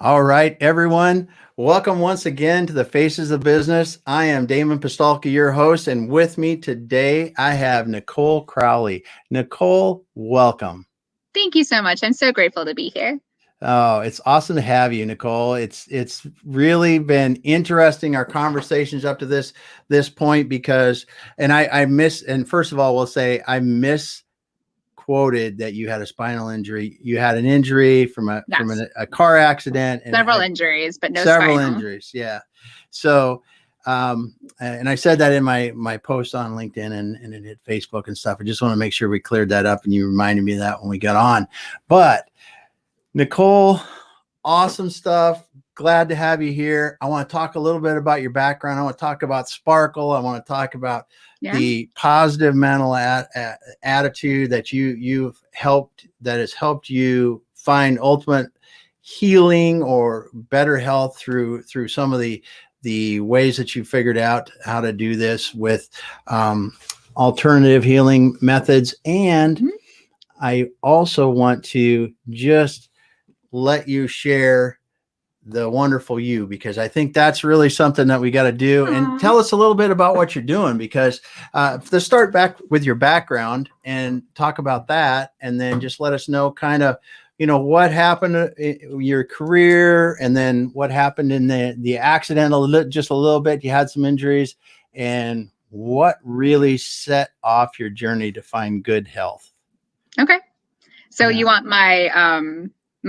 All right, everyone. Welcome once again to the Faces of Business. I am Damon Pistolka, your host, and with me today I have Nicole Crawly. Nicole, welcome. Thank you so much. I'm so grateful to be here. Oh, it's awesome to have you, Nicole. It's really been interesting, our conversations up to this point, because and first of all, we'll say I misquoted that you had a spinal injury. You had an injury from a car accident, and several injuries, but no several spinal. injuries. Yeah. So, and I said that in my post on LinkedIn and it hit Facebook and stuff. I just want to make sure we cleared that up, and you reminded me of that when we got on. But Nicole, awesome stuff. Glad to have you here. I want to talk a little bit about your background. I want to talk about Sparkle. I want to talk about the positive mental attitude that that has helped you find ultimate healing or better health through some of the ways that you figured out how to do this with alternative healing methods. And I also want to just let you share the wonderful you, because I think that's really something that we got to do. And tell us a little bit about what you're doing, because let's start back with your background and talk about that, and then just let us know kind of, what happened in your career, and then what happened in the accident, just a little bit. You had some injuries, and what really set off your journey to find good health. Okay. So you want my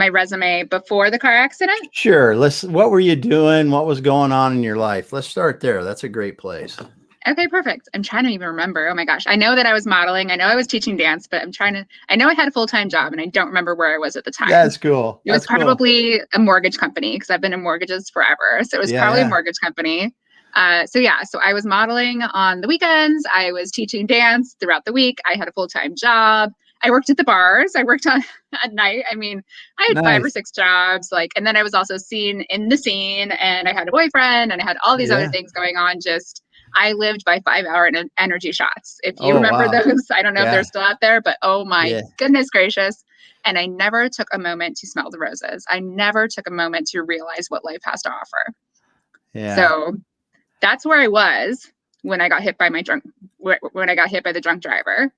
resume before the car accident? Sure. What were you doing? What was going on in your life? Let's start there. That's a great place. Okay, perfect. I'm trying to even remember. Oh my gosh. I know that I was modeling. I know I was teaching dance, but I know I had a full-time job, and I don't remember where I was at the time. That's cool. It was probably a mortgage company, because I've been in mortgages forever. So it was probably a mortgage company. So I was modeling on the weekends. I was teaching dance throughout the week. I had a full-time job. I worked at the bars. I worked at night. I mean, I had 5 or 6 jobs, and then I was also seen in the scene, and I had a boyfriend, and I had all these other things going on. I lived by 5-hour energy shots. If you remember those, I don't know if they're still out there, but oh my goodness gracious. And I never took a moment to smell the roses. I never took a moment to realize what life has to offer. Yeah. So that's where I was when I got hit by the drunk driver.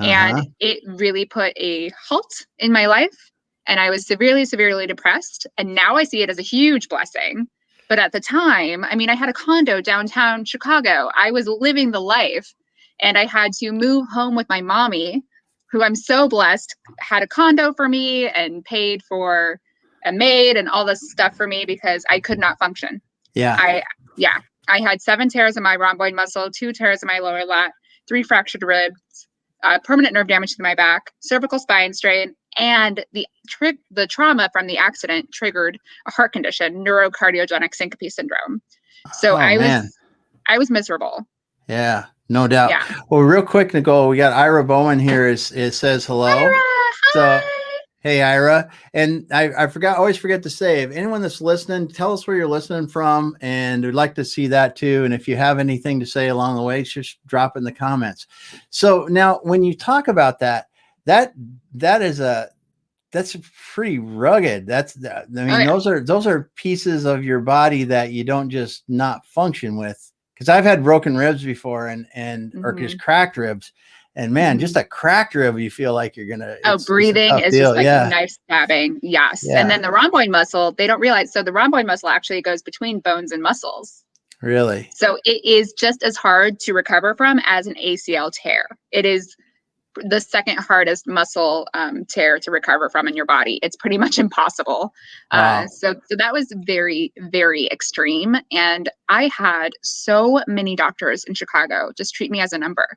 And it really put a halt in my life. And I was severely, severely depressed. And now I see it as a huge blessing. But at the time, I mean, I had a condo downtown Chicago. I was living the life. And I had to move home with my mommy, who I'm so blessed had a condo for me and paid for a maid and all this stuff for me, because I could not function. I had 7 tears in my rhomboid muscle, 2 tears in my lower lat, 3 fractured ribs, permanent nerve damage to my back, cervical spine strain, and the trauma from the accident triggered a heart condition, Neurocardiogenic Syncope syndrome. So I was miserable. Yeah, no doubt. Yeah. Well, real quick, Nicole, we got Ira Bowen here. It says hello. Ira, hi. Hey, Ira. And I always forget to say, if anyone that's listening, tell us where you're listening from, and we'd like to see that too. And if you have anything to say along the way, just drop it in the comments. So now when you talk about that's pretty rugged. Those are pieces of your body that you don't just not function with. Because I've had broken ribs before or just cracked ribs. And man, just a cracked rib, you feel like you're gonna. Breathing is just like knife stabbing. Yes. Yeah. And then the rhomboid muscle, they don't realize. So the rhomboid muscle actually goes between bones and muscles. Really? So it is just as hard to recover from as an ACL tear. It is the second hardest muscle tear to recover from in your body. It's pretty much impossible. Wow. So that was very, very extreme. And I had so many doctors in Chicago just treat me as a number.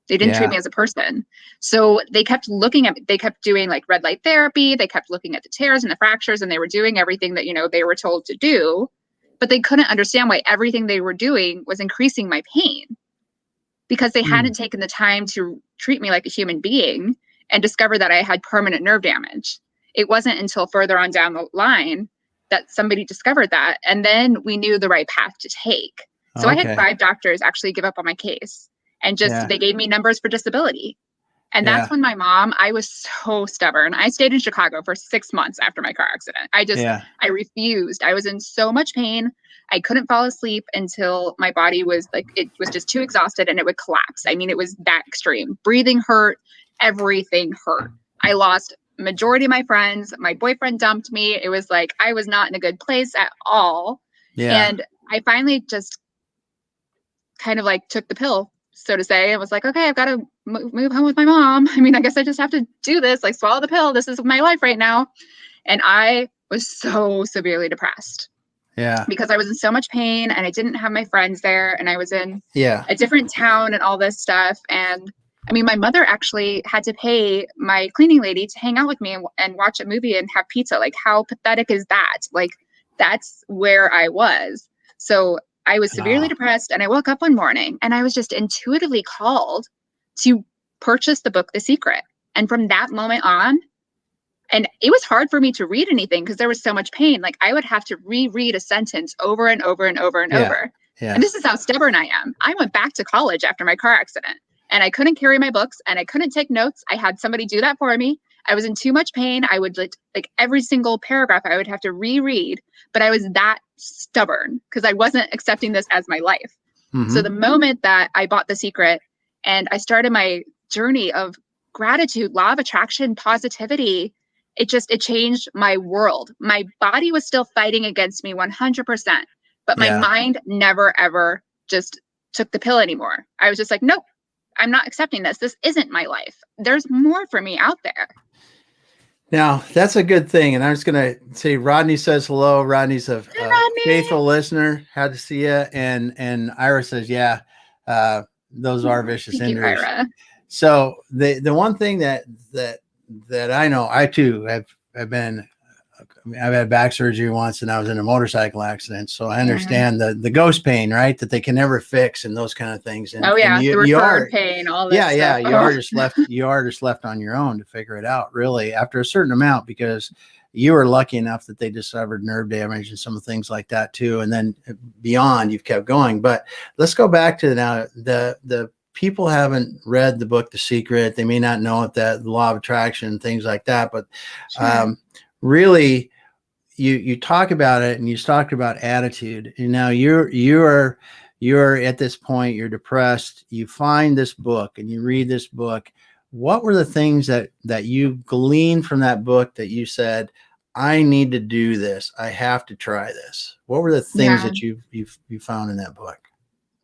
They didn't treat me as a person. So they kept doing like red light therapy. They kept looking at the tears and the fractures, and they were doing everything that, they were told to do, but they couldn't understand why everything they were doing was increasing my pain, because they hadn't taken the time to treat me like a human being and discover that I had permanent nerve damage. It wasn't until further on down the line that somebody discovered that. And then we knew the right path to take. So I had 5 doctors actually give up on my case. And they gave me numbers for disability. And that's when I was so stubborn. I stayed in Chicago for 6 months after my car accident. I refused. I was in so much pain. I couldn't fall asleep until my body was like, it was just too exhausted and it would collapse. I mean, it was that extreme. Breathing hurt. Everything hurt. I lost majority of my friends. My boyfriend dumped me. It was like, I was not in a good place at all. Yeah. And I finally just kind of like took the pill, so to say. It was like, okay, I've got to move home with my mom. I mean, I guess I just have to do this, like swallow the pill. This is my life right now. And I was so severely depressed. Yeah. Because I was in so much pain and I didn't have my friends there and I was in a different town and all this stuff. And I mean, my mother actually had to pay my cleaning lady to hang out with me and watch a movie and have pizza. Like, how pathetic is that? Like, that's where I was. So I was severely depressed, and I woke up one morning and I was just intuitively called to purchase the book, The Secret. And from that moment on, and it was hard for me to read anything because there was so much pain. Like, I would have to reread a sentence over and over and over and over. Yeah. And this is how stubborn I am. I went back to college after my car accident and I couldn't carry my books and I couldn't take notes. I had somebody do that for me. I was in too much pain. I would like every single paragraph I would have to reread, but I was that stubborn because I wasn't accepting this as my life. Mm-hmm. So the moment that I bought The Secret and I started my journey of gratitude, law of attraction, positivity, it changed my world. My body was still fighting against me 100%, but my mind never, ever just took the pill anymore. I was just like, nope, I'm not accepting this. This isn't my life. There's more for me out there. Now, that's a good thing. And I was going to say, Rodney says hello. Rodney's a faithful listener. Had to see you. And Ira says, those are vicious injuries. So the one thing that I know, I too I've had back surgery once and I was in a motorcycle accident. So I understand the ghost pain, right? That they can never fix and those kind of things. And, the referred pain, all this stuff. You are just left on your own to figure it out really after a certain amount, because you were lucky enough that they discovered nerve damage and some things like that too. And then beyond, you've kept going. But let's go back to now the people haven't read the book, The Secret. They may not know it, that the law of attraction, things like that. But really, you talk about it, and you talked about attitude. And now you're at this point, you're depressed. You find this book and you read this book. What were the things that you gleaned from that book that you said, I need to do this. I have to try this. What were the things that you found in that book?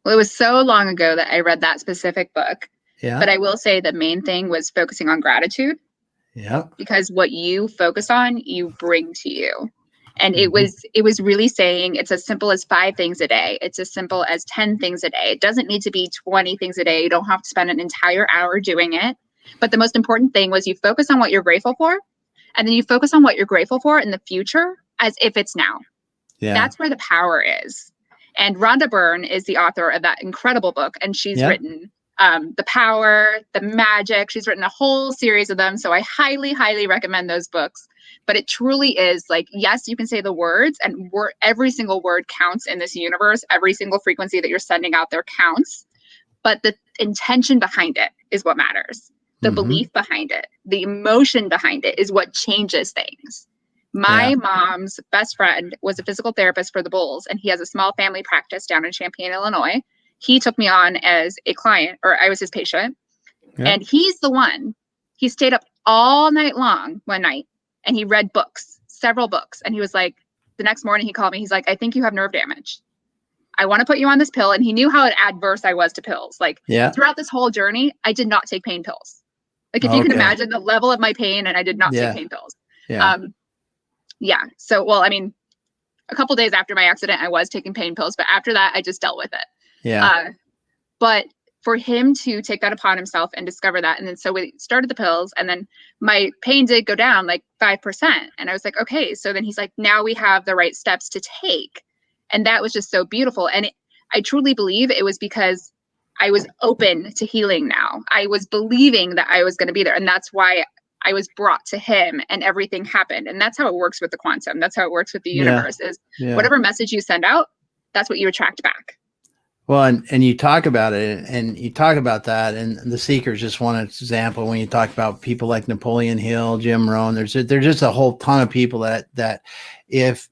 Well, it was so long ago that I read that specific book. Yeah. But I will say the main thing was focusing on gratitude. Yeah. Because what you focus on, you bring to you. And it was really saying it's as simple as 5 things a day. It's as simple as 10 things a day. It doesn't need to be 20 things a day. You don't have to spend an entire hour doing it. But the most important thing was you focus on what you're grateful for. And then you focus on what you're grateful for in the future as if it's now. Yeah. That's where the power is. And Rhonda Byrne is the author of that incredible book. And she's written The Power, The Magic. She's written a whole series of them. So I highly, highly recommend those books. But it truly is like, yes, you can say the words, and every single word counts in this universe. Every single frequency that you're sending out there counts. But the intention behind it is what matters. The belief behind it, the emotion behind it is what changes things. My mom's best friend was a physical therapist for the Bulls, and he has a small family practice down in Champaign, Illinois. He took me on as a client, or I was his patient. Yeah. And he's the one, he stayed up all night long one night and he read books, several books. And he was like, the next morning he called me. He's like, I think you have nerve damage. I want to put you on this pill. And he knew how adverse I was to pills. Like throughout this whole journey, I did not take pain pills. Like if you can imagine the level of my pain, and I did not take pain pills. Yeah. So, well, I mean, a couple days after my accident, I was taking pain pills, but after that, I just dealt with it. Yeah. But for him to take that upon himself and discover that. And then so we started the pills, and then my pain did go down like 5%. And I was like, okay. So then he's like, now we have the right steps to take. And that was just so beautiful. And I truly believe it was because I was open to healing now. I was believing that I was going to be there. And that's why I was brought to him and everything happened. And that's how it works with the quantum. That's how it works with the universe is whatever message you send out, that's what you attract back. Well, and you talk about it, and you talk about that, and The Seeker is just one example. When you talk about people like Napoleon Hill, Jim Rohn, there's just a whole ton of people that if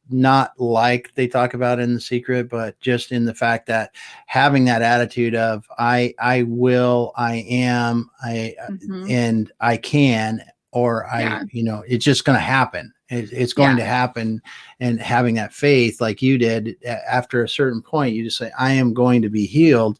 not like they talk about in The Secret, but just in the fact that having that attitude of I will, I am, and I can, or it's just going to happen. It's going to happen. And having that faith, like you did, after a certain point, you just say, I am going to be healed.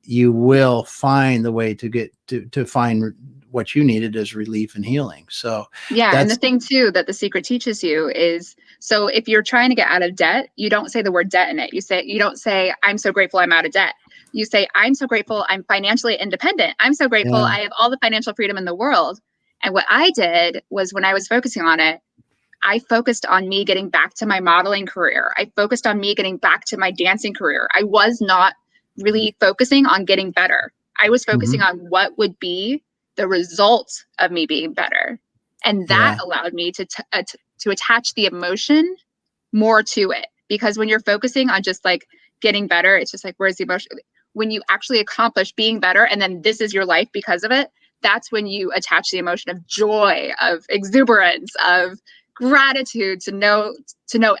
You will find the way to get to find what you needed as relief and healing. So and the thing too that The Secret teaches you is, so if you're trying to get out of debt, you don't say the word debt in it. You don't say, I'm so grateful I'm out of debt. You say, I'm so grateful I'm financially independent. I'm so grateful I have all the financial freedom in the world. And what I did was, when I was focusing on it, I focused on me getting back to my modeling career. I focused on me getting back to my dancing career. I was not really focusing on getting better. I was focusing on what would be the result of me being better. And that allowed me to attach the emotion more to it. Because when you're focusing on just like getting better, it's just like, where's the emotion? When you actually accomplish being better, and then this is your life because of it, that's when you attach the emotion of joy, of exuberance, of gratitude to no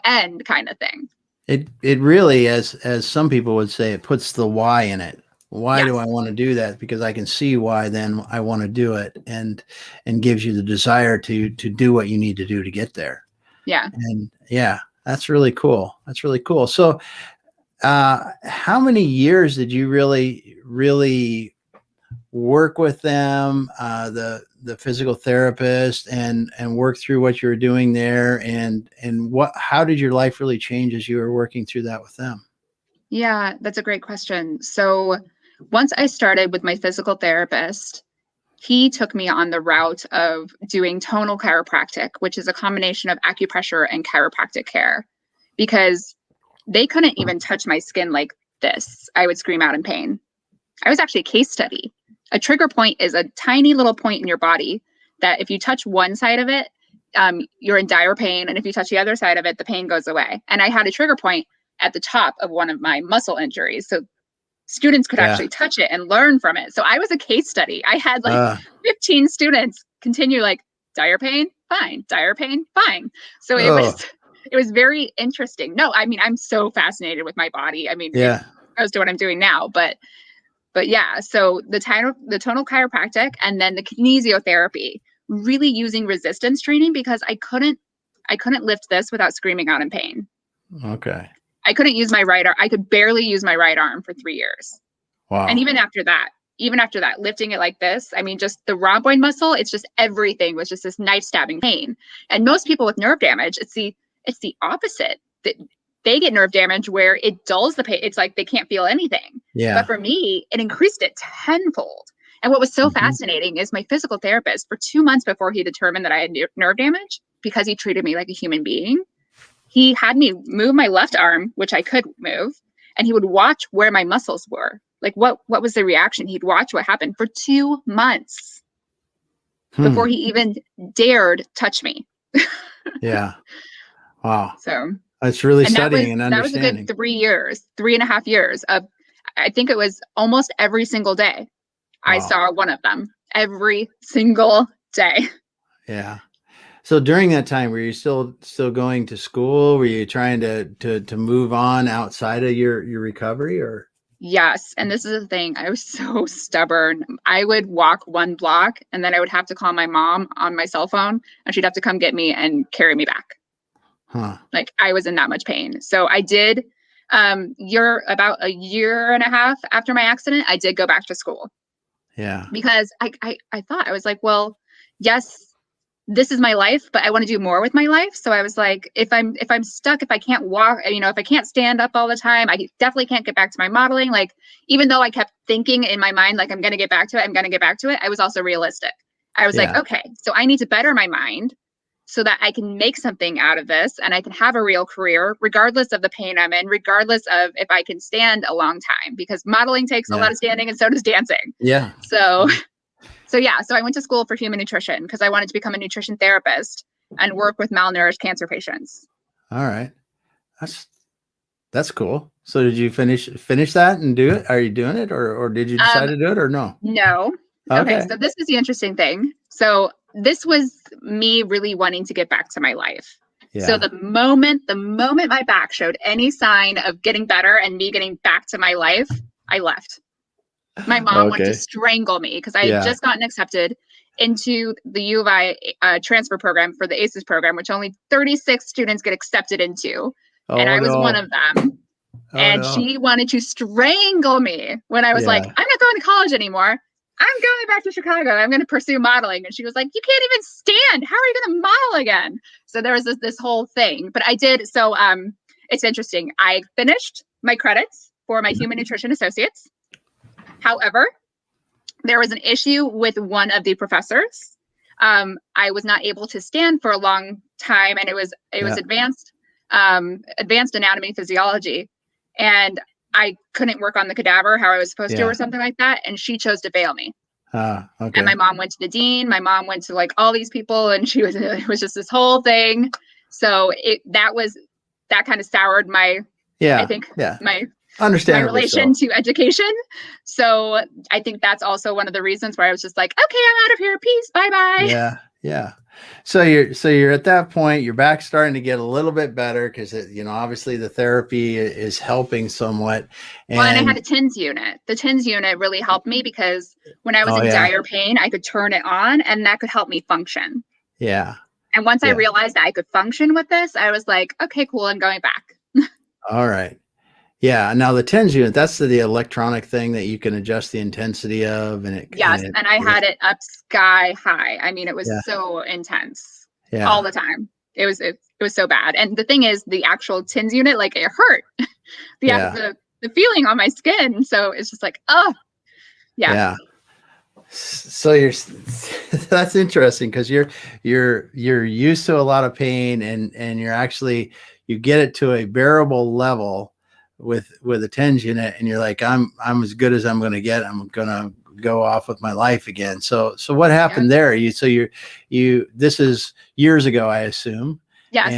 end kind of thing. It really, as some people would say, it puts the why in it. Why do I want to do that? Because I can see why then I want to do it, and gives you the desire to do what you need to do to get there. Yeah. And that's really cool. That's really cool. So how many years did you really work with them, the physical therapist, and work through what you were doing there, and how did your life really change as you were working through that with them? Yeah, that's a great question. So once I started with my physical therapist, he took me on the route of doing tonal chiropractic, which is a combination of acupressure and chiropractic care, because they couldn't even touch my skin like this. I would scream out in pain. I was actually a case study. A trigger point is a tiny little point in your body that if you touch one side of it, you're in dire pain. And if you touch the other side of it, the pain goes away. And I had a trigger point at the top of one of my muscle injuries. So students could actually touch it and learn from it. So I was a case study. I had like 15 students continue like, dire pain, fine. Dire pain, fine. So it was very interesting. No, I mean, I'm so fascinated with my body. I mean, it goes to what I'm doing now, but yeah, so the tonal chiropractic and then the kinesiotherapy, really using resistance training, because I couldn't lift this without screaming out in pain. Okay. I couldn't use my right arm. I could barely use my right arm for 3 years. Wow. And even after that, lifting it like this, I mean, just the rhomboid muscle, it's just everything was just this knife stabbing pain. And most people with nerve damage, it's the opposite. They get nerve damage where it dulls the pain. It's like they can't feel anything. Yeah. But for me, it increased it tenfold. And what was so fascinating is my physical therapist, for 2 months before he determined that I had nerve damage, because he treated me like a human being, he had me move my left arm, which I could move, and he would watch where my muscles were. Like what was the reaction? He'd watch what happened for 2 months before he even dared touch me. Yeah. Wow. So that's really studying and understanding. That was a good 3 years, 3.5 years of, I think it was almost every single day. Wow. I saw one of them every single day. Yeah. So during that time, were you still going to school? Were you trying to move on outside of your recovery, or? Yes. And this is the thing. I was so stubborn. I would walk 1 block and then I would have to call my mom on my cell phone, and she'd have to come get me and carry me back. Like I was in that much pain. So I did, about a year and a half after my accident, I did go back to school. Yeah. Because I thought, I was like, well, yes, this is my life, but I want to do more with my life. So I was like, if I'm stuck, if I can't walk, if I can't stand up all the time, I definitely can't get back to my modeling. Like, even though I kept thinking in my mind, like, I'm going to get back to it, I was also realistic. I was like, okay, so I need to better my mind so that I can make something out of this and I can have a real career, regardless of the pain I'm in, regardless of if I can stand a long time, because modeling takes a lot of standing and so does dancing. Yeah. So I went to school for human nutrition because I wanted to become a nutrition therapist and work with malnourished cancer patients. All right. That's cool. So did you finish that and do it? Are you doing it, or did you decide to do it, or no? No. Okay. So this is the interesting thing. So this was me really wanting to get back to my life. Yeah. So the moment my back showed any sign of getting better and me getting back to my life, I left. My mom wanted to strangle me because I had just gotten accepted into the U of I transfer program for the ACES program, which only 36 students get accepted into. And I was one of them. And she wanted to strangle me when I was like, I'm not going to college anymore. I'm going back to Chicago. I'm going to pursue modeling. And she was like, you can't even stand. How are you going to model again? So there was this whole thing. But I did. So it's interesting. I finished my credits for my human nutrition associates. However, there was an issue with one of the professors. I was not able to stand for a long time, and it was advanced anatomy physiology. And I couldn't work on the cadaver how I was supposed to or something like that. And she chose to fail me. Okay. And my mom went to the dean. My mom went to like all these people, and it was just this whole thing. So that kind of soured my relation to education. So I think that's also one of the reasons where I was just like, okay, I'm out of here. Peace. Bye-bye. Yeah. Yeah. So you're at that point, your back's starting to get a little bit better because obviously the therapy is helping somewhat. And I had a TINS unit. The TINS unit really helped me because when I was in dire pain, I could turn it on and that could help me function. Yeah. And once I realized that I could function with this, I was like, okay, cool. I'm going back. All right. Yeah. Now the TINS unit, that's the electronic thing that you can adjust the intensity of. And I had it up sky high. I mean, it was so intense all the time. It was so bad. And the thing is, the actual TINS unit, like it hurt the feeling on my skin. So it's just like, oh yeah. So that's interesting because you're used to a lot of pain and you get it to a bearable level with a TINS unit, and you're like, I'm as good as I'm going to get. I'm going to go off with my life again. So what happened there? This is years ago, I assume. Yes.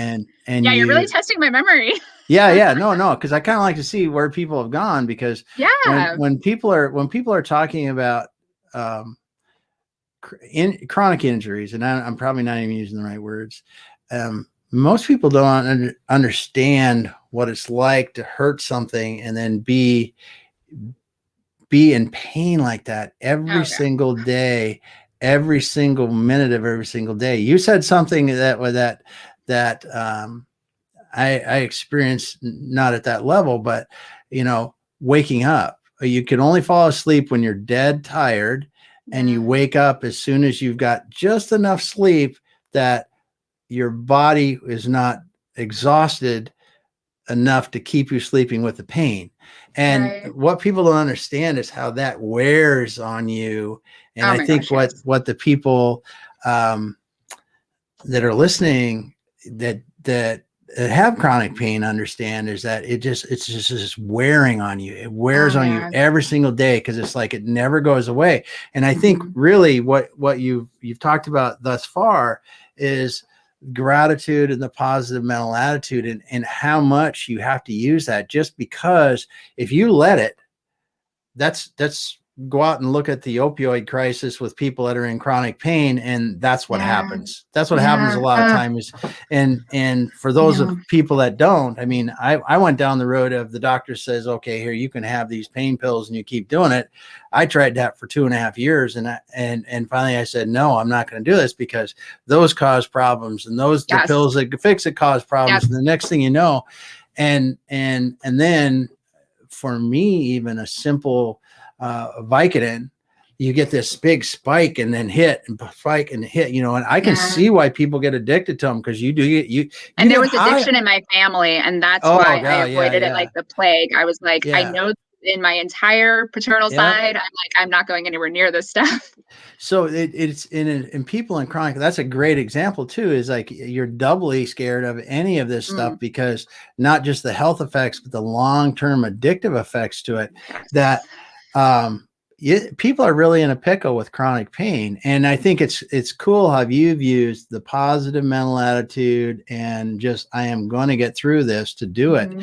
And you're really testing my memory. No, because I kind of like to see where people have gone, because when people are talking about chronic injuries, and I'm probably not even using the right words. Most people don't understand what it's like to hurt something and then be in pain like that every single day, every single minute of every single day. You said something that I experienced, not at that level, but waking up. You can only fall asleep when you're dead tired, and you wake up as soon as you've got just enough sleep that your body is not exhausted enough to keep you sleeping with the pain. And what people don't understand is how that wears on you. And I think what the people that are listening that have chronic pain understand is that it's just wearing on you. It wears on you every single day, because it's like it never goes away. And I think really what you've talked about thus far is gratitude and the positive mental attitude, and how much you have to use that, just because if you let it, that's go out and look at the opioid crisis with people that are in chronic pain, and that's what happens. That's what happens a lot of times. And for those of people that don't, I mean, I went down the road of the doctor says, okay, here, you can have these pain pills and you keep doing it. I tried that for 2.5 years, and finally I said, no, I'm not going to do this, because those cause problems, and the pills that fix it cause problems. And the next thing you know, and then for me, even a simple Vicodin, you get this big spike and then hit and spike and hit, and I can see why people get addicted to them, because and there was addiction in my family, and that's why I avoided it like the plague. I was like, I know in my entire paternal side, I'm not going anywhere near this stuff. So it's in people in chronic, that's a great example too, is like you're doubly scared of any of this stuff, because not just the health effects, but the long-term addictive effects to it, that people are really in a pickle with chronic pain. And I think it's cool how you've used the positive mental attitude and just, I am going to get through this, to do it.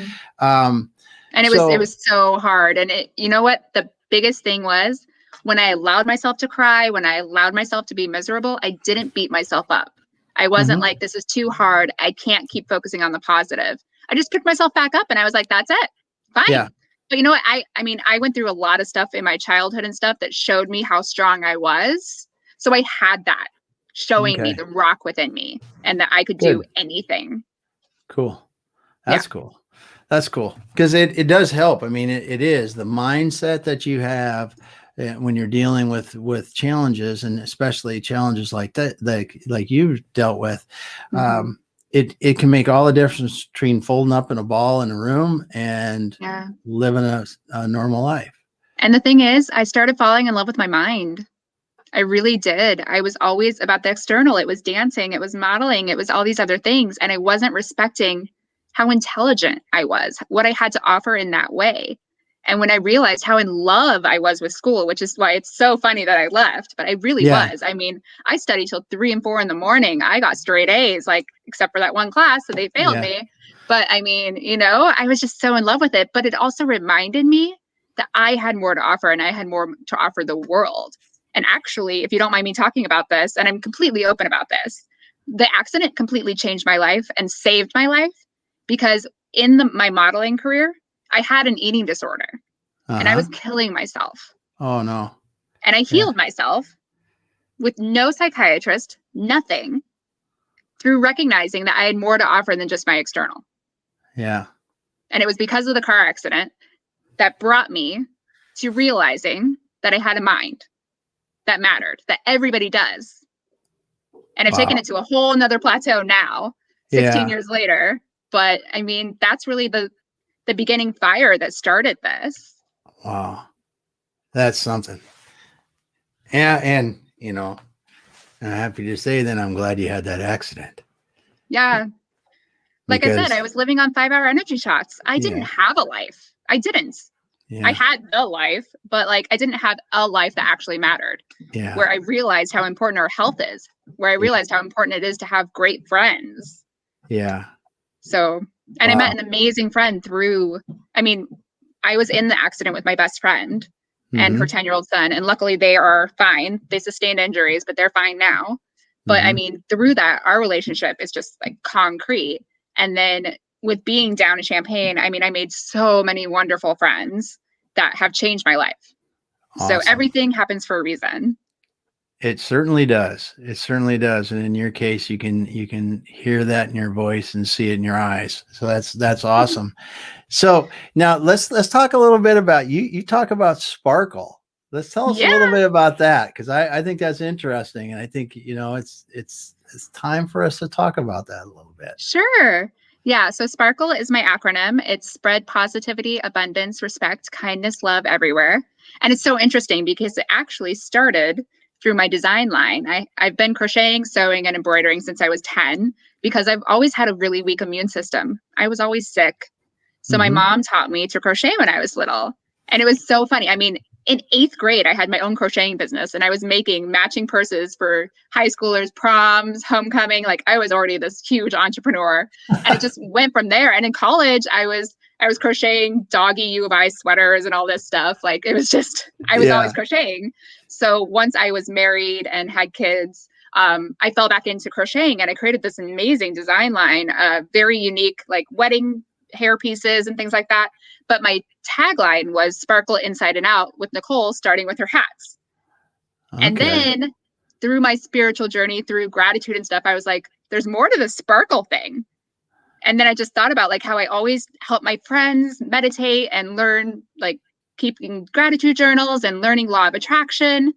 And And it was so hard. And you know what? The biggest thing was when I allowed myself to cry, when I allowed myself to be miserable, I didn't beat myself up. I wasn't like, this is too hard. I can't keep focusing on the positive. I just picked myself back up and I was like, that's it. Fine. Yeah. But you know what? I mean, I went through a lot of stuff in my childhood and stuff that showed me how strong I was. So I had that showing me the rock within me and that I could do anything. Cool. That's cool. That's cool. Because it does help. I mean, it is the mindset that you have when you're dealing with challenges, and especially challenges like that, like you've dealt with. It can make all the difference between folding up in a ball in a room and living a normal life. And the thing is, I started falling in love with my mind. I really did. I was always about the external. It was dancing, it was modeling, it was all these other things. And I wasn't respecting how intelligent I was, what I had to offer in that way. And when I realized how in love I was with school, which is why it's so funny that I left, but I really was. I mean, I studied till 3 and 4 in the morning. I got straight A's, like, except for that one class, so they failed me. But I mean, you know, I was just so in love with it. But it also reminded me that I had more to offer and I had more to offer the world. And actually, if you don't mind me talking about this, and I'm completely open about this, the accident completely changed my life and saved my life, because in my modeling career, I had an eating disorder and I was killing myself. Oh, no. And I healed myself with no psychiatrist, nothing, through recognizing that I had more to offer than just my external. Yeah. And it was because of the car accident that brought me to realizing that I had a mind that mattered, that everybody does. And I've taken it to a whole nother plateau now, 16 years later. But I mean, that's really the beginning fire that started this. Wow. That's something. Yeah. And, you know, I'm happy to say that I'm glad you had that accident. Yeah. Like I said, I was living on 5-hour energy shots. I didn't have a life. I didn't. I had the life, but like I didn't have a life that actually mattered. Where I realized how important our health is, where I realized how important it is to have great friends. So, and I met an amazing friend through, I mean, I was in the accident with my best friend and her 10-year-old son. And luckily they are fine. They sustained injuries, but they're fine now. But I mean, through that, our relationship is just like concrete. And then with being down in Champaign, I mean, I made so many wonderful friends that have changed my life. So everything happens for a reason. It certainly does. It certainly does. And in your case, you can hear that in your voice and see it in your eyes. So that's awesome. So now let's talk a little bit about you. You talk about Sparkle. Let's tell us a little bit about that, because I think that's interesting. And I think, you know, it's time for us to talk about that a little bit. Sure. Yeah. So Sparkle is my acronym. It's spread positivity, abundance, respect, kindness, love everywhere. And it's so interesting because it actually started through my design line. I've been crocheting, sewing, and embroidering since I was 10 because I've always had a really weak immune system. I was always sick. So my mom taught me to crochet when I was little. And it was so funny. I mean, in 8th grade, I had my own crocheting business and I was making matching purses for high schoolers, proms, homecoming. Like I was already this huge entrepreneur, and it just went from there. And in college, I was crocheting doggy U of I sweaters and all this stuff. Like it was just, I was always crocheting. So once I was married and had kids, I fell back into crocheting and I created this amazing design line, very unique, like wedding hair pieces and things like that. But my tagline was Sparkle Inside and Out with Nicole, starting with her hats. And then through my spiritual journey, through gratitude and stuff, I was like, there's more to the sparkle thing. And then I just thought about like how I always help my friends meditate and learn, like keeping gratitude journals and learning law of attraction.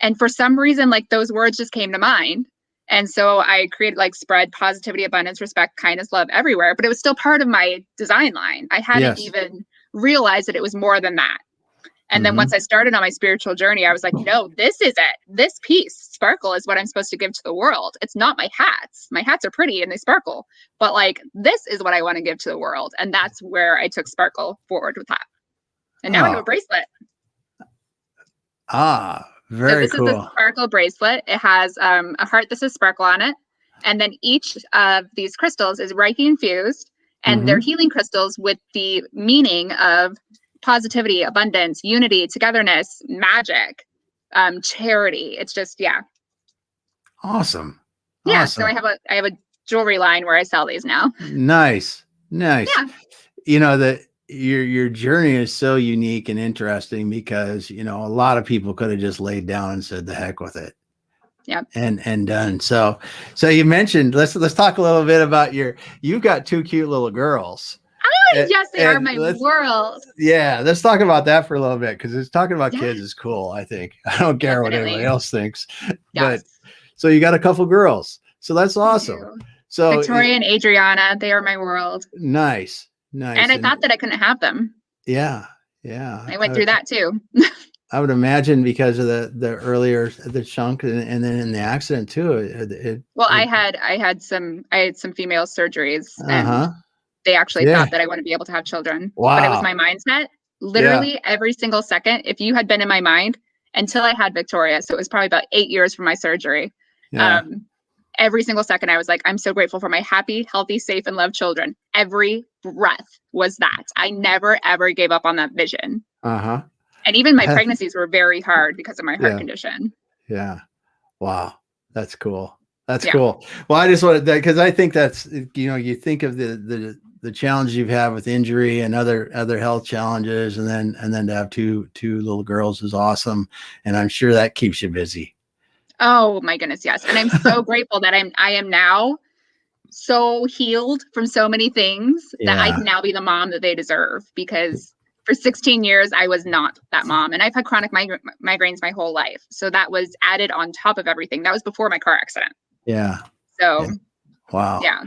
And for some reason, like those words just came to mind. And so I created like spread positivity, abundance, respect, kindness, love everywhere. But it was still part of my design line. I hadn't even realized that it was more than that. And then once I started on my spiritual journey, I was like, no, this is it. This piece, Sparkle, is what I'm supposed to give to the world. It's not my hats. My hats are pretty and they sparkle. But like, this is what I want to give to the world. And that's where I took Sparkle forward with that. And now I have a bracelet. Very so cool. This is the Sparkle bracelet. It has a heart that says Sparkle on it. And then each of these crystals is Reiki infused. And they're healing crystals with the meaning of positivity, abundance, unity, togetherness, magic, charity. It's just, yeah. Awesome. Yeah. So I have a jewelry line where I sell these now. Nice. Yeah. You know, that your journey is so unique and interesting because, you know, a lot of people could have just laid down and said the heck with it. Yep. And done. So you mentioned, let's talk a little bit about you've got 2 cute little girls. Oh, yes, they are my world. Yeah, let's talk about that for a little bit, because it's talking about kids is cool, I think. I don't care what anybody else thinks. But so you got a couple girls. So that's awesome. So Victoria and Adriana, they are my world. Nice. And I thought that I couldn't have them. Yeah. I went through that too. I would imagine because of the earlier chunk and then in the accident too. I had some female surgeries, and they actually thought that I wouldn't be able to have children. Wow. But it was my mindset. Literally every single second, if you had been in my mind until I had Victoria, so it was probably about 8 years from my surgery. Yeah. Every single second I was like, I'm so grateful for my happy, healthy, safe, and loved children. Every breath was that. I never, ever gave up on that vision. And even my pregnancies were very hard because of my heart condition. Yeah. Wow. That's cool. That's cool. Well, I just wanted that because I think that's, you know, you think of the challenges you've had with injury and other health challenges, and then to have two little girls is awesome. And I'm sure that keeps you busy. Oh my goodness. Yes. And I'm so grateful that I am now so healed from so many things that I can now be the mom that they deserve, because for 16 years, I was not that mom. And I've had chronic migraines my whole life. So that was added on top of everything. That was before my car accident. Yeah. So, wow. Yeah.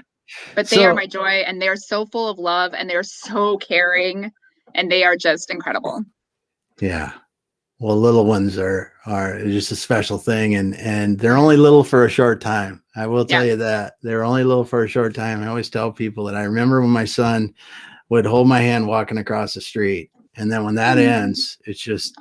But they are my joy, and they're so full of love, and they're so caring, and they are just incredible. Yeah. Well, little ones are just a special thing, and they're only little for a short time. I will tell you that they're only little for a short time. I always tell people that I remember when my son would hold my hand walking across the street, and then when that ends, it's just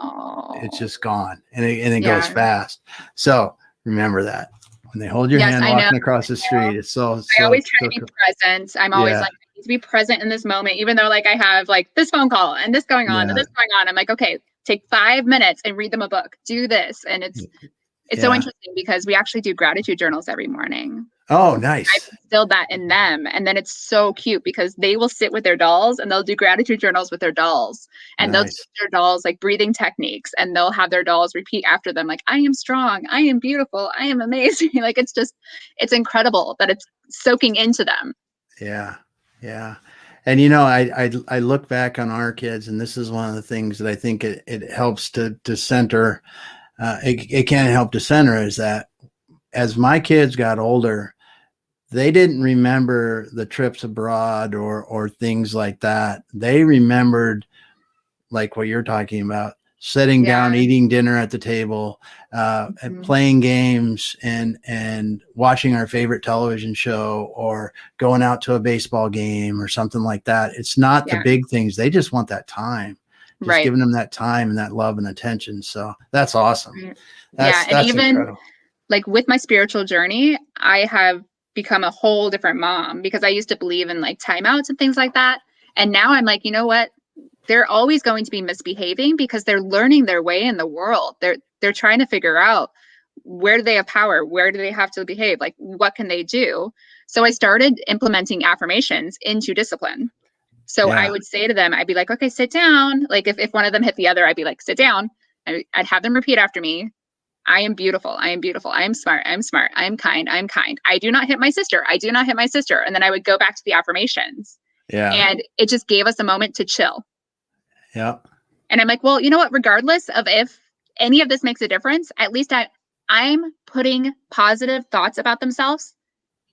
gone, and it goes fast. So remember that when they hold your hand walking across the street, it's so. I always try to be present. I'm always like, I need to be present in this moment, even though like I have like this phone call and this going on and this going on. I'm like, okay, take 5 minutes and read them a book. Do this, and it's so interesting because we actually do gratitude journals every morning. Oh, nice. I've instilled that in them. And then it's so cute because they will sit with their dolls and they'll do gratitude journals with their dolls. And they'll teach their dolls like breathing techniques, and they'll have their dolls repeat after them, like, I am strong, I am beautiful, I am amazing. Like, it's incredible that it's soaking into them. Yeah. Yeah. And, you know, I look back on our kids, and this is one of the things that I think it helps to center. It can help to center is that as my kids got older, they didn't remember the trips abroad or things like that. They remembered like what you're talking about, sitting down, eating dinner at the table, and playing games and watching our favorite television show, or going out to a baseball game or something like that. It's not the big things. They just want that time, just giving them that time and that love and attention. So that's awesome. That's even incredible. Like with my spiritual journey, I have become a whole different mom, because I used to believe in like timeouts and things like that. And now I'm like, you know what? They're always going to be misbehaving because they're learning their way in the world. They're trying to figure out, where do they have power? Where do they have to behave? Like, what can they do? So I started implementing affirmations into discipline. So I would say to them, I'd be like, okay, sit down. Like if one of them hit the other, I'd be like, sit down. I'd have them repeat after me. I am beautiful. I am beautiful. I am smart. I am smart. I am kind. I am kind. I do not hit my sister. I do not hit my sister. And then I would go back to the affirmations. Yeah. And it just gave us a moment to chill. Yeah. And I'm like, well, you know what? Regardless of if any of this makes a difference, at least I'm putting positive thoughts about themselves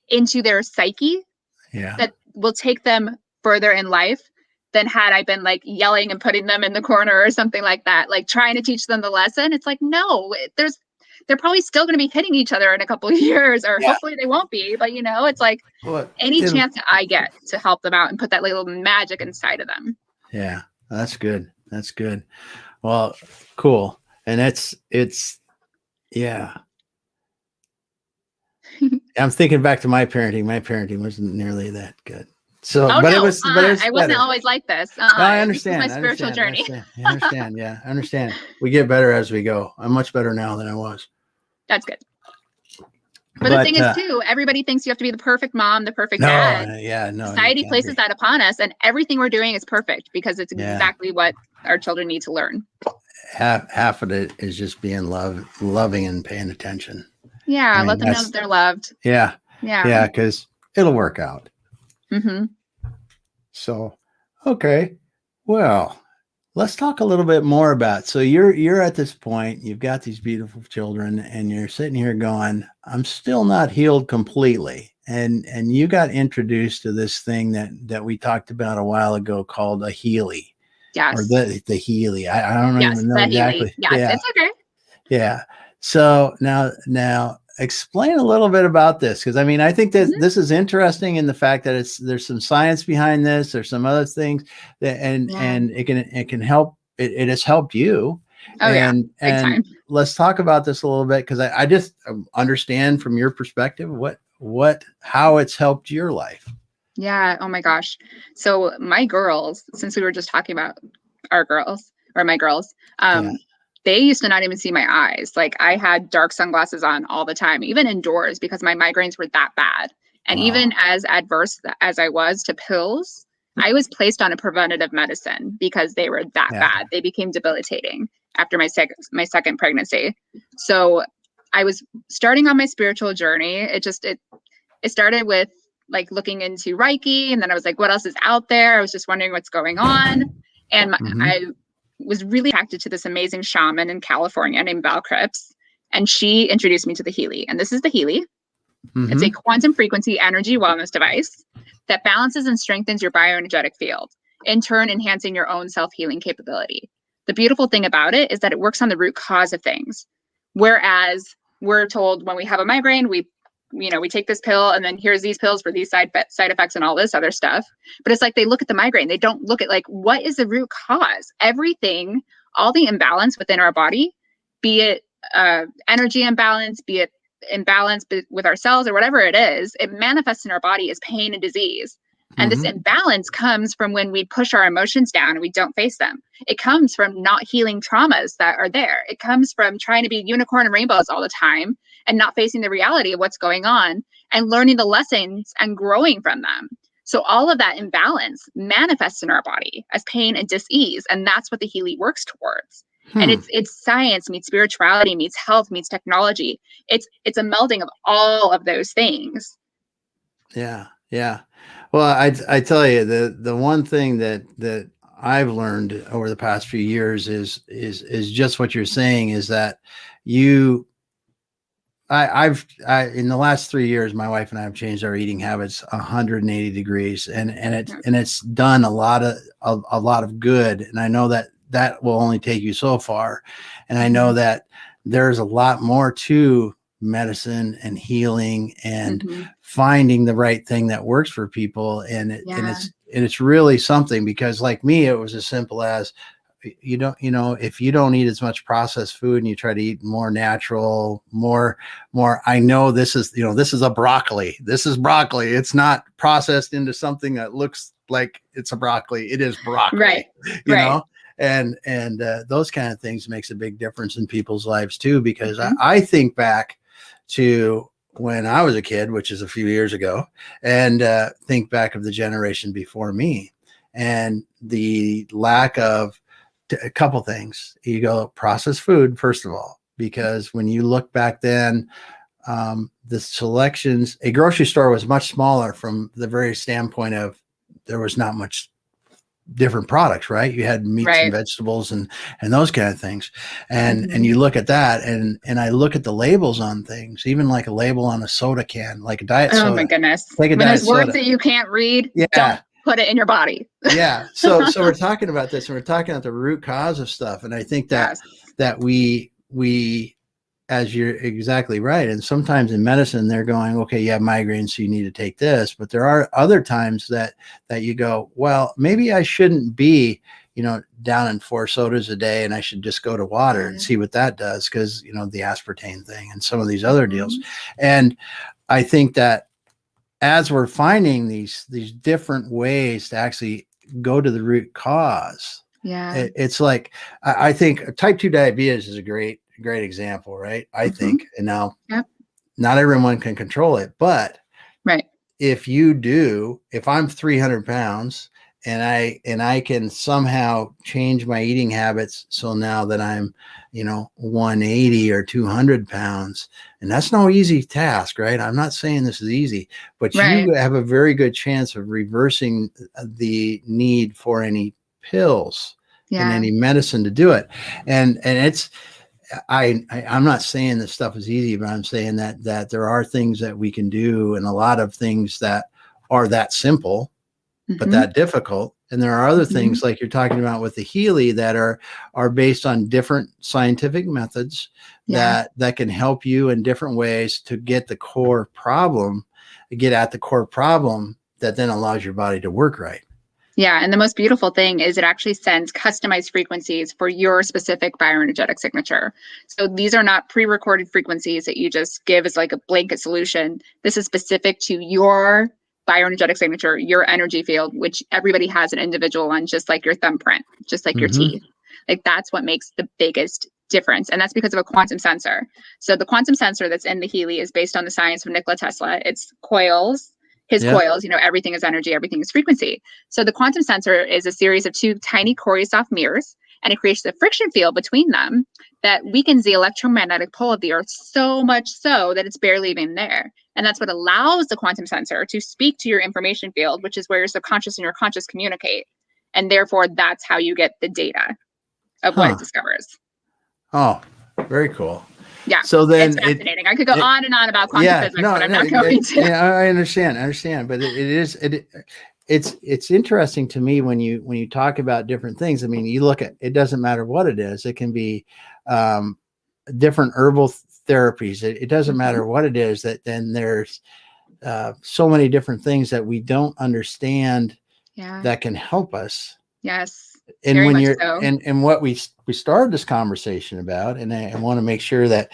into their psyche that will take them further in life than had I been like yelling and putting them in the corner or something like that, like trying to teach them the lesson. It's like, no, they're probably still going to be hitting each other in a couple of years, or hopefully they won't be. But, you know, it's like any chance that I get to help them out and put that little magic inside of them. Yeah, that's good. That's good. Well, cool. And yeah. I'm thinking back to my parenting. My parenting wasn't nearly that good. So, Oh, but no, it was I wasn't better. always like this. No, I This is my understand. spiritual journey. I understand. Yeah, I understand. We get better as we go. I'm much better now than I was. That's good. But the thing is, too, everybody thinks you have to be the perfect mom, the perfect dad. No. Society places that upon us, and everything we're doing is perfect because it's exactly what our children need to learn. Half of it is just being loving and paying attention. Yeah, let them know that they're loved. Yeah, because it'll work out. Mm-hmm. So, okay, well, let's talk a little bit more about. So you're at this point. You've got these beautiful children, and you're sitting here going, "I'm still not healed completely." And you got introduced to this thing that we talked about a while ago called a Healy. Yes. Or the Healy. I don't even know exactly. Healy. Yes, it's okay. Yeah. So now explain a little bit about this, because I mean, I think that this is interesting in the fact that there's some science behind this. There's some other things that and it can help. It has helped you. Oh, and big time. Let's talk about this a little bit, because I just understand from your perspective how it's helped your life. Yeah. Oh my gosh. So my girls, since we were just talking about our girls or my girls, they used to not even see my eyes. Like I had dark sunglasses on all the time, even indoors, because my migraines were that bad. And even as adverse as I was to pills, I was placed on a preventative medicine because they were that bad. They became debilitating after my second pregnancy. So I was starting on my spiritual journey. It started with like looking into Reiki, and then I was like, what else is out there? I was just wondering what's going on. And I was really attracted to this amazing shaman in California named Val Cripps. And she introduced me to the Healy. And this is the Healy. It's a quantum frequency energy wellness device that balances and strengthens your bioenergetic field, in turn enhancing your own self-healing capability. The beautiful thing about it is that it works on the root cause of things. Whereas we're told when we have a migraine, we take this pill, and then here's these pills for these side effects and all this other stuff. But it's like they look at the migraine. They don't look at like, what is the root cause? Everything, all the imbalance within our body, be it energy imbalance, be it imbalance with our cells or whatever it is, it manifests in our body as pain and disease. And this imbalance comes from when we push our emotions down and we don't face them. It comes from not healing traumas that are there. It comes from trying to be unicorn and rainbows all the time and not facing the reality of what's going on and learning the lessons and growing from them. So all of that imbalance manifests in our body as pain and dis-ease. And that's what the Healy works towards. And it's science meets spirituality, meets health, meets technology. It's a melding of all of those things. Yeah. Well, I tell you, the one thing that I've learned over the past few years is just what you're saying, is that I've in the last 3 years, my wife and I have changed our eating habits 180 degrees, and it's done a lot of good. And I know that will only take you so far. And I know that there's a lot more to medicine and healing and finding the right thing that works for people. And it's really something, because like me, it was as simple as, if you don't eat as much processed food and you try to eat more natural, more, I know this is a broccoli. This is broccoli. It's not processed into something that looks like it's a broccoli. It is broccoli, right? You know? And those kind of things makes a big difference in people's lives too, because I think back to when I was a kid, which is a few years ago, and think back of the generation before me and the lack of a couple things. You go processed food, first of all, because when you look back then, the selections, a grocery store was much smaller from the very standpoint of there was not much different products, right? You had meats and vegetables and those kind of things. And you look at that, and I look at the labels on things, even like a label on a soda can, like a diet soda. Oh my goodness. Like when there's words that you can't read, don't put it in your body. So we're talking about this, and we're talking about the root cause of stuff. And I think that we, as you're exactly right. And sometimes in medicine, they're going, okay, you have migraines, so you need to take this. But there are other times that you go, well, maybe I shouldn't be, down in 4 sodas a day, and I should just go to water and see what that does. Cause the aspartame thing and some of these other deals. And I think that as we're finding these different ways to actually go to the root cause, it's like, I think type 2 diabetes is a great example, right? I think, and now not everyone can control it, but if I'm 300 pounds and I can somehow change my eating habits, so now that I'm, 180 or 200 pounds, and that's no easy task, right? I'm not saying this is easy, but you have a very good chance of reversing the need for any pills and any medicine to do it. And it's, I'm not saying this stuff is easy, but I'm saying that there are things that we can do, and a lot of things that are that simple, but that difficult. And there are other things like you're talking about with the Healy that are based on different scientific methods that can help you in different ways to get at the core problem that then allows your body to work right. Yeah. And the most beautiful thing is it actually sends customized frequencies for your specific bioenergetic signature. So these are not pre-recorded frequencies that you just give as like a blanket solution. This is specific to your bioenergetic signature, your energy field, which everybody has an individual one, just like your thumbprint, just like your teeth. Like that's what makes the biggest difference. And that's because of a quantum sensor. So the quantum sensor that's in the Healy is based on the science of Nikola Tesla. It's coils. His coils, everything is energy, everything is frequency. So the quantum sensor is a series of 2 tiny Coriolis mirrors, and it creates a friction field between them that weakens the electromagnetic pole of the Earth so much so that it's barely even there. And that's what allows the quantum sensor to speak to your information field, which is where your subconscious and your conscious communicate. And therefore, that's how you get the data of what it discovers. Oh, very cool. Yeah. So then it's fascinating. I could go on and on about quantum physics, but I'm not going to. Yeah, I understand. But it's interesting to me when you talk about different things. I mean, you look at, it doesn't matter what it is. It can be different herbal therapies. It doesn't matter what it is. That then there's so many different things that we don't understand that can help us. Yes. And when you're and what we started this conversation about, and I want to make sure that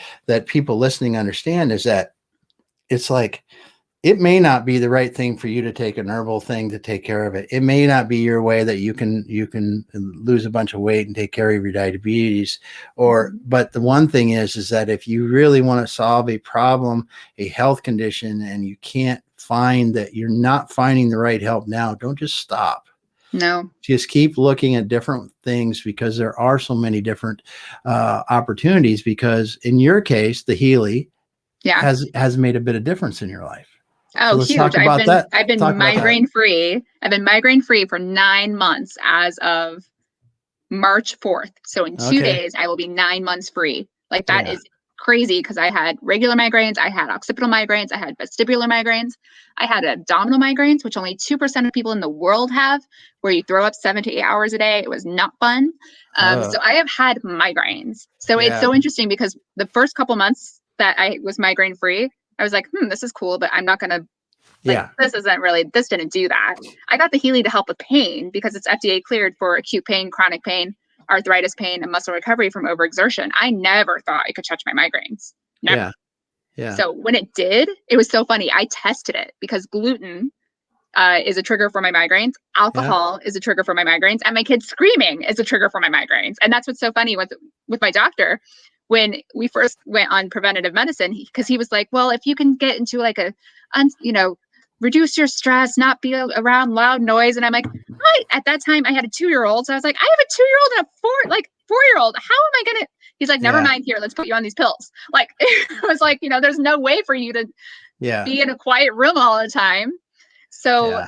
people listening understand, is that it's like, it may not be the right thing for you to take an herbal thing to take care of it. It may not be your way that you can lose a bunch of weight and take care of your diabetes, but the one thing is that if you really want to solve a problem, a health condition, and you can't find that, you're not finding the right help now, don't just stop. No, just keep looking at different things, because there are so many different opportunities, because in your case, the Healy has made a bit of difference in your life. Oh, so huge. I've been migraine free. I've been migraine free for 9 months as of March 4th. So in 2 days, I will be 9 months free. Like that is crazy, because I had regular migraines, I had occipital migraines, I had vestibular migraines, I had abdominal migraines, which only 2% of people in the world have, where you throw up 7 to 8 hours a day. It was not fun. So I have had migraines. So it's so interesting, because the first couple months that I was migraine free, I was like, this is cool, but I'm not going to, this didn't do that. I got the Healy to help with pain, because it's FDA cleared for acute pain, chronic pain, arthritis pain, and muscle recovery from overexertion. I never thought it could touch my migraines. Never. Yeah. So when it did, it was so funny. I tested it, because gluten is a trigger for my migraines. Alcohol is a trigger for my migraines. And my kids screaming is a trigger for my migraines. And that's what's so funny with my doctor. When we first went on preventative medicine, because he was like, well, if you can get into like reduce your stress, not be around loud noise. And I'm like, at that time I had a 2-year-old. So I was like, I have a 2-year-old and a 4-year-old. How am I going to, he's like, never mind, here, let's put you on these pills. Like, I was like, there's no way for you to be in a quiet room all the time. So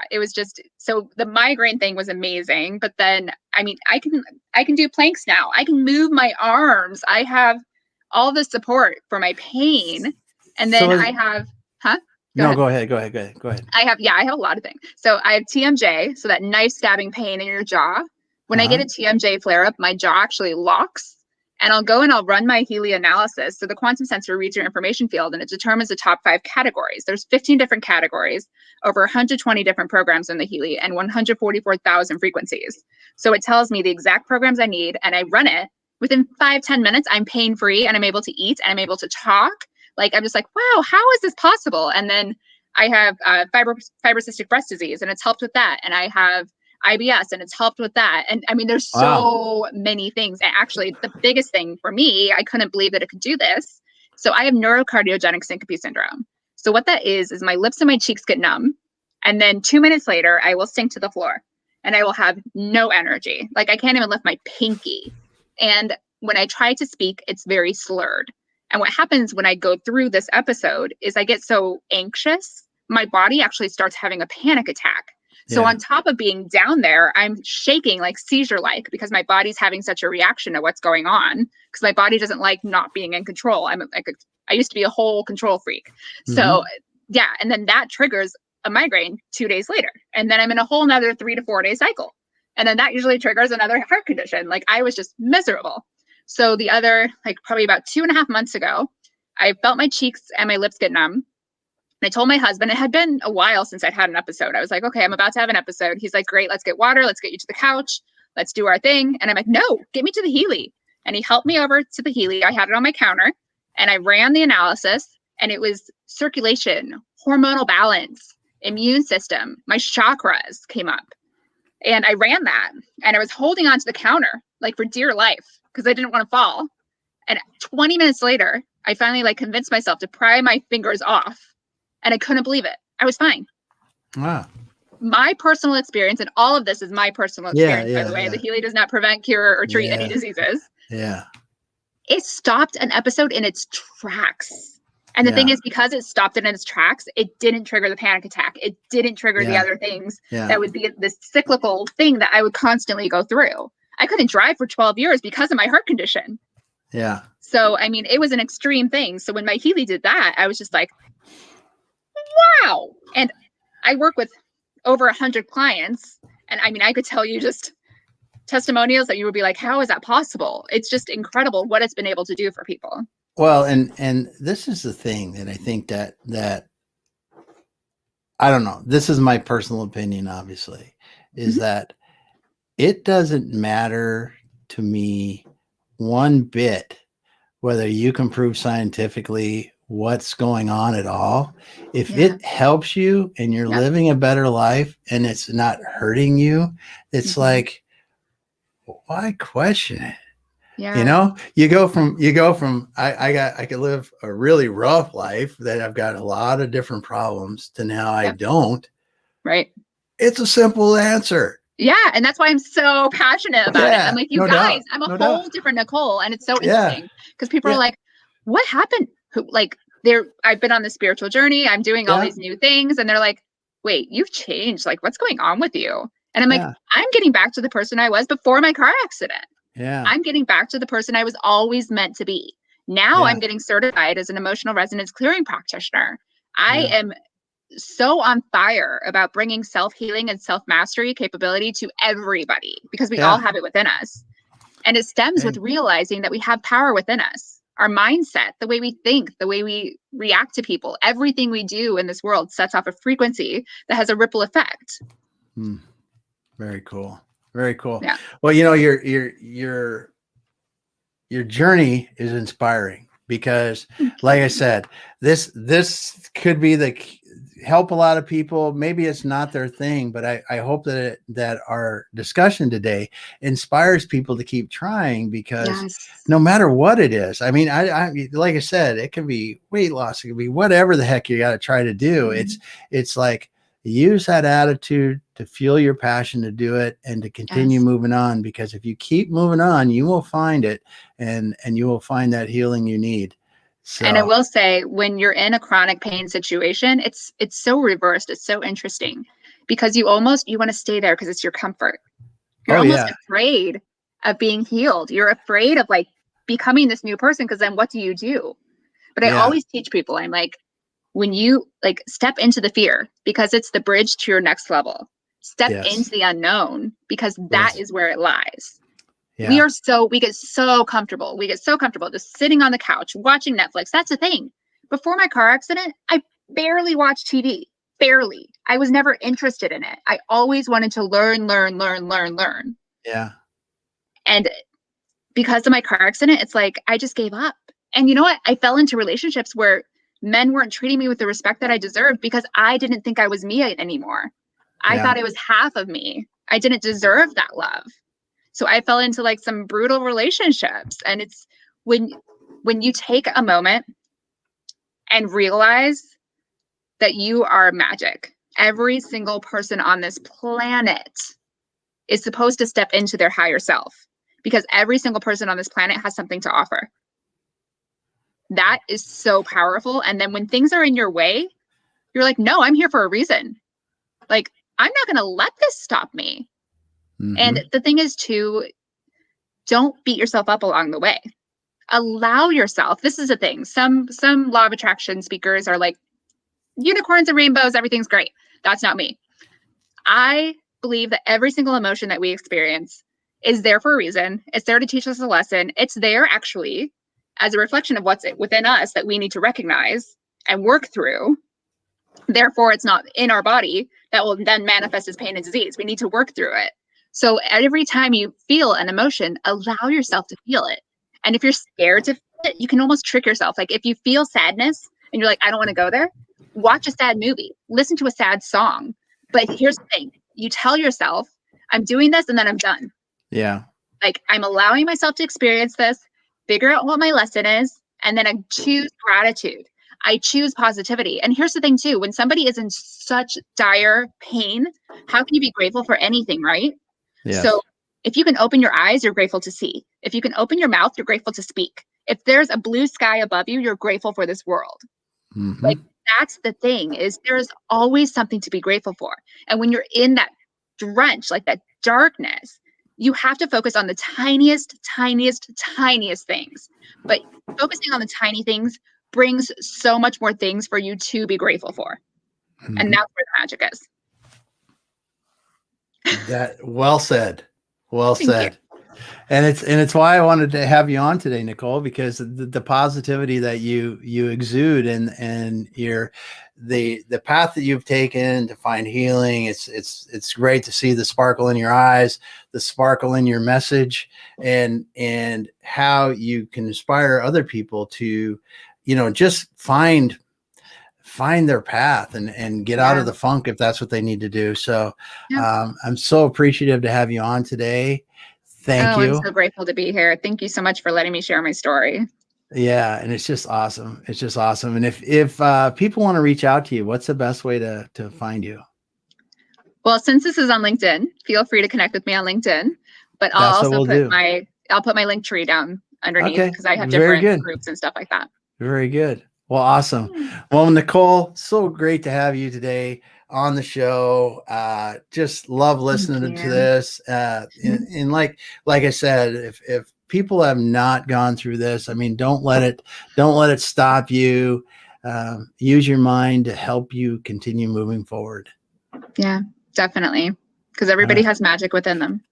it was just, so the migraine thing was amazing. But then, I mean, I can do planks now. I can move my arms. I have all the support for my pain. And then I have, Go ahead. I have a lot of things. So I have TMJ, so that knife stabbing pain in your jaw. When I get a TMJ flare up, my jaw actually locks, and I'll go and I'll run my Healy analysis. So the quantum sensor reads your information field, and it determines the top 5 categories. There's 15 different categories, over 120 different programs in the Healy, and 144,000 frequencies. So it tells me the exact programs I need, and I run it. Within 5-10 minutes, I'm pain free, and I'm able to eat, and I'm able to talk. Like, I'm just like, wow, how is this possible? And then I have fibrocystic breast disease, and it's helped with that. And I have IBS, and it's helped with that. And I mean, there's so many things. And actually, the biggest thing for me, I couldn't believe that it could do this. So I have neurocardiogenic syncope syndrome. So what that is my lips and my cheeks get numb. And then 2 minutes later, I will sink to the floor and I will have no energy. Like I can't even lift my pinky. And when I try to speak, it's very slurred. And what happens when I go through this episode is I get so anxious, my body actually starts having a panic attack. So on top of being down there, I'm shaking like seizure-like because my body's having such a reaction to what's going on because my body doesn't like not being in control. I used to be a whole control freak. So yeah, and then that triggers a migraine 2 days later. And then I'm in a whole nother 3 to 4 day cycle. And then that usually triggers another heart condition. Like I was just miserable. So the other, like probably about 2.5 months ago, I felt my cheeks and my lips get numb. And I told my husband, it had been a while since I'd had an episode. I was like, okay, I'm about to have an episode. He's like, great, let's get water. Let's get you to the couch. Let's do our thing. And I'm like, no, get me to the Healy. And he helped me over to the Healy. I had it on my counter and I ran the analysis and it was circulation, hormonal balance, immune system. My chakras came up and I ran that and I was holding onto the counter like for dear life because I didn't want to fall. And 20 minutes later, I finally like convinced myself to pry my fingers off. And I couldn't believe it. I was fine. Wow. My personal experience, and all of this is my personal experience, by the way. The Healy does not prevent, cure, or treat any diseases. Yeah. It stopped an episode in its tracks. And the thing is, because it stopped it in its tracks, it didn't trigger the panic attack. It didn't trigger the other things that would be this cyclical thing that I would constantly go through. I couldn't drive for 12 years because of my heart condition. Yeah. So, I mean, it was an extreme thing. So when my Healy did that, I was just like, wow. And I work with over 100 clients. And I mean, I could tell you just testimonials that you would be like, how is that possible? It's just incredible what it's been able to do for people. Well, and this is the thing that I think that I don't know, this is my personal opinion, obviously, is that it doesn't matter to me one bit whether you can prove scientifically what's going on at all. If it helps you and you're living a better life and it's not hurting you, it's like, why question it? Yeah. You know, you go from I could live a really rough life that I've got a lot of different problems to now I don't. Right. It's a simple answer. Yeah. And that's why I'm so passionate about it. I'm like, you guys, I'm a whole different Nicole. And it's so interesting because people are like, what happened? I've been on this spiritual journey. I'm doing all these new things. And they're like, wait, you've changed. Like, what's going on with you? And I'm like, I'm getting back to the person I was before my car accident. Yeah. I'm getting back to the person I was always meant to be. Now I'm getting certified as an emotional resonance clearing practitioner. I am so on fire about bringing self-healing and self-mastery capability to everybody because we all have it within us. And it stems with realizing that we have power within us. Our mindset, the way we think, the way we react to people, everything we do in this world sets off a frequency that has a ripple effect. Very cool. Very cool. Yeah. Well, you know, your journey is inspiring because, like I said, this could be help a lot of people. Maybe it's not their thing, but I hope that our discussion today inspires people to keep trying because no matter what it is, I mean, I like I said, it can be weight loss, it can be whatever the heck you got to try to do. It's like use that attitude to fuel your passion to do it and to continue moving on, because if you keep moving on, you will find it and you will find that healing you need. So. And I will say, when you're in a chronic pain situation, it's so reversed. It's so interesting because you want to stay there because it's your comfort. You're almost afraid of being healed. You're afraid of like becoming this new person because then what do you do? But I always teach people, I'm like, when you like step into the fear because it's the bridge to your next level, step into the unknown because that is where it lies. Yeah. We get so comfortable. We get so comfortable just sitting on the couch, watching Netflix. That's the thing. Before my car accident, I barely watched TV. Barely. I was never interested in it. I always wanted to learn. Yeah. And because of my car accident, it's like, I just gave up. And you know what? I fell into relationships where men weren't treating me with the respect that I deserved because I didn't think I was me anymore. I thought it was half of me. I didn't deserve that love. So I fell into like some brutal relationships. And it's when you take a moment and realize that you are magic. Every single person on this planet is supposed to step into their higher self, because every single person on this planet has something to offer. That is so powerful. And then when things are in your way, you're like, no, I'm here for a reason. Like, I'm not going to let this stop me. Mm-hmm. And the thing is too, don't beat yourself up along the way. Allow yourself. This is a thing. Some law of attraction speakers are like, unicorns and rainbows, everything's great. That's not me. I believe that every single emotion that we experience is there for a reason. It's there to teach us a lesson. It's there actually as a reflection of what's within us that we need to recognize and work through. Therefore, it's not in our body that will then manifest as pain and disease. We need to work through it. So every time you feel an emotion, allow yourself to feel it. And if you're scared to feel it, you can almost trick yourself. Like if you feel sadness and you're like, I don't want to go there, watch a sad movie, listen to a sad song. But here's the thing. You tell yourself, I'm doing this and then I'm done. Yeah. Like I'm allowing myself to experience this, figure out what my lesson is, and then I choose gratitude. I choose positivity. And here's the thing too, when somebody is in such dire pain, how can you be grateful for anything, right? Yes. So if you can open your eyes, you're grateful to see. If you can open your mouth, you're grateful to speak. If there's a blue sky above you, you're grateful for this world. Mm-hmm. Like that's the thing, is there's always something to be grateful for. And when you're in that drench, like that darkness, you have to focus on the tiniest things. But focusing on the tiny things brings so much more things for you to be grateful for. Mm-hmm. And that's where the magic is. That well said. Well said. And it's why I wanted to have you on today, Nicole, because the positivity that you exude and the path that you've taken to find healing. It's great to see the sparkle in your eyes, the sparkle in your message, and how you can inspire other people to, just find their path and get out of the funk if that's what they need to do. So I'm so appreciative to have you on today. Thank you. I'm so grateful to be here. Thank you so much for letting me share my story. Yeah. And it's just awesome. It's just awesome. And if people want to reach out to you, what's the best way to find you? Well, since this is on LinkedIn, feel free to connect with me on LinkedIn, but I'll also put my link tree down underneath because I have different groups and stuff like that. Very good. Well, awesome. Well, Nicole, so great to have you today on the show. Just love listening to this. And like I said, if people have not gone through this, I mean, don't let it stop you. Use your mind to help you continue moving forward. Yeah, definitely. Because everybody has magic within them.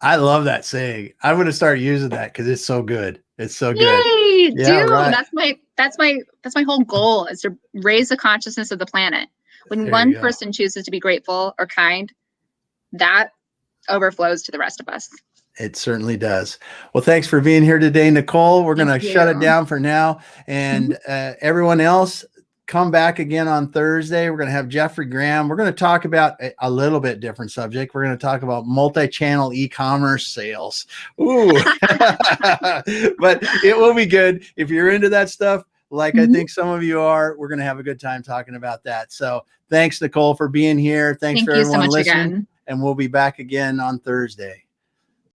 I love that saying. I'm going to start using that because it's so good. It's so good. Yay, dude. Right. That's my whole goal, is to raise the consciousness of the planet. When one person chooses to be grateful or kind, that overflows to the rest of us. It certainly does. Well, thanks for being here today, Nicole. We're going to shut it down for now. And everyone else, come back again on Thursday. We're going to have Jeffrey Graham. We're going to talk about a little bit different subject. We're going to talk about multi-channel e-commerce sales. Ooh, but it will be good. If you're into that stuff, like I think some of you are, we're going to have a good time talking about that. So thanks, Nicole, for being here. Thanks for everyone listening. And we'll be back again on Thursday.